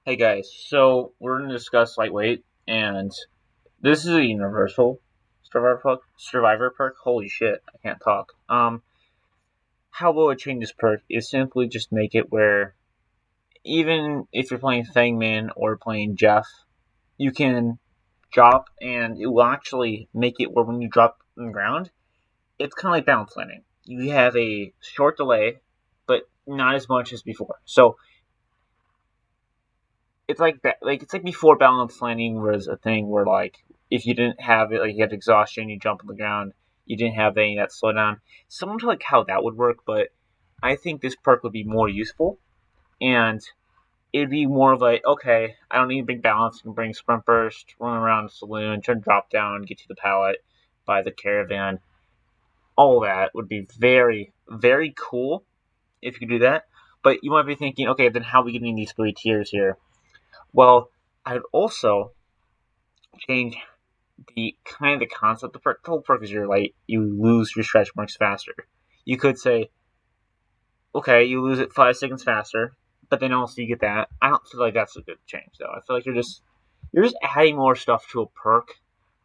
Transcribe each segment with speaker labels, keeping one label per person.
Speaker 1: Hey guys, so we're gonna discuss lightweight, and this is a universal survivor perk. Holy shit, I can't talk. How about I change this perk is simply just make it where even if you're playing Fangman or playing Jeff, you can drop, and it will actually make it where when you drop on the ground, it's kind of like balance landing. You have a short delay, but not as much as before. So it's like that. Like it's like before balance landing was a thing where like if you didn't have it, like you had exhaustion, you jump on the ground, you didn't have any of that slowdown. Similar to like how that would work, but I think this perk would be more useful, and it'd be more of like, okay, I don't need big balance. I can bring sprint burst, run around the saloon, turn drop down, get to the pallet, buy the caravan. All that would be very, very cool if you could do that. But you might be thinking, okay, then how are we getting these three tiers here? Well, I'd also change the kind of the concept. The whole perk is you lose your stretch marks faster. You could say, okay, you lose it 5 seconds faster, but then also you get that. I don't feel like that's a good change though. I feel like you're just adding more stuff to a perk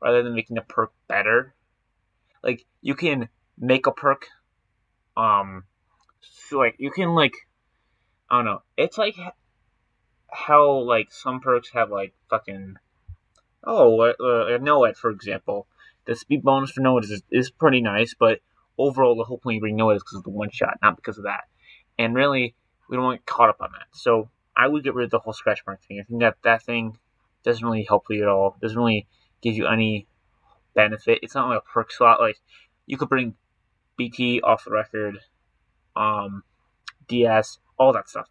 Speaker 1: rather than making the perk better. Like you can make a perk, um, so like you can like I don't know. It's like how like some perks have like fucking Noed, for example. The speed bonus for Noed is pretty nice, but overall, the whole point you bring Noed is because of the one shot, not because of that. And really, we don't want to get caught up on that. So I would get rid of the whole scratch mark thing. I think that thing doesn't really help you at all. Doesn't really give you any benefit. It's not like a perk slot. Like you could bring BT off the record, um, DS, all that stuff.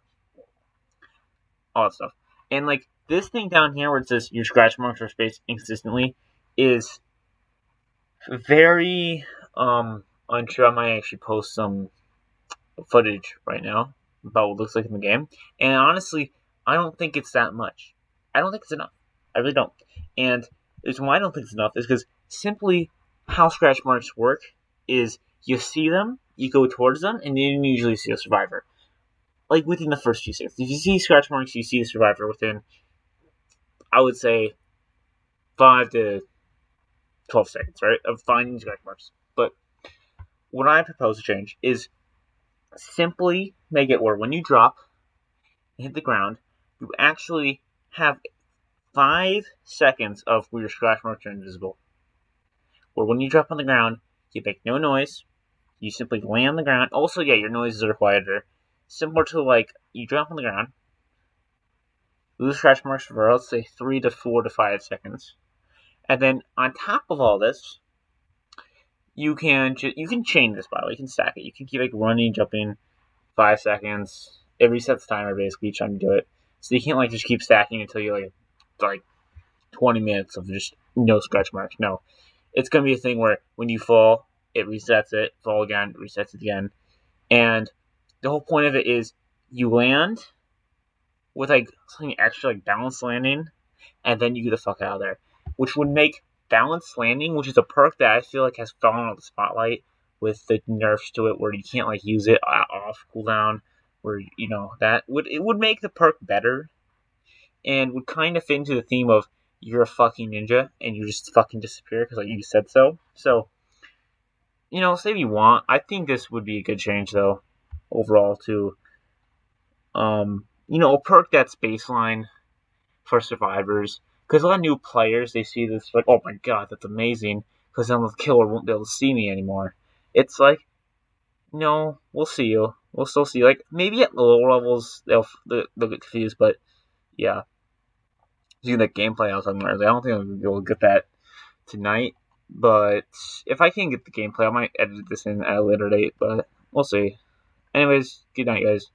Speaker 1: And like this thing down here where it says your scratch marks are spaced inconsistently is very unsure. I might actually post some footage right now about what it looks like in the game. And honestly, I don't think it's that much. I don't think it's enough. I really don't. And the reason why I don't think it's enough is because simply how scratch marks work is you see them, you go towards them, and then you usually see a survivor. Like within the first few seconds. If you see scratch marks, you see a survivor within, I would say, 5 to 12 seconds, right, of finding scratch marks. But what I propose to change is simply make it where when you drop and hit the ground, you actually have 5 seconds of where your scratch marks are invisible. Where when you drop on the ground, you make no noise. You simply lay on the ground. Also, yeah, your noises are quieter. Similar to like you drop on the ground, lose scratch marks for let's say 3 to 4 to 5 seconds, and then on top of all this, you can chain this by the way. You can stack it. You can keep like running, jumping, 5 seconds. It resets the timer basically each time you do it. So you can't like just keep stacking until you like 20 minutes of just no scratch marks. No, it's gonna be a thing where when you fall, it resets it. Fall again, resets it again. And the whole point of it is you land with like something extra like balance landing, and then you get the fuck out of there, which would make balance landing, which is a perk that I feel like has fallen out of the spotlight with the nerfs to it, where you can't like use it off cooldown, where that would make the perk better, and would kind of fit into the theme of you're a fucking ninja and you just fucking disappear because like you said so. So say if you want, I think this would be a good change though, overall to a perk that's baseline for survivors. Because a lot of new players, they see this like, oh my god, that's amazing. Because then the killer won't be able to see me anymore. It's like, no, we'll see you. We'll still see you. Like maybe at lower levels they'll get confused, but yeah, seeing that gameplay I was talking about earlier, I don't think I'll be able to get that tonight. But if I can get the gameplay, I might edit this in at a later date. But we'll see. Anyways, good night, guys.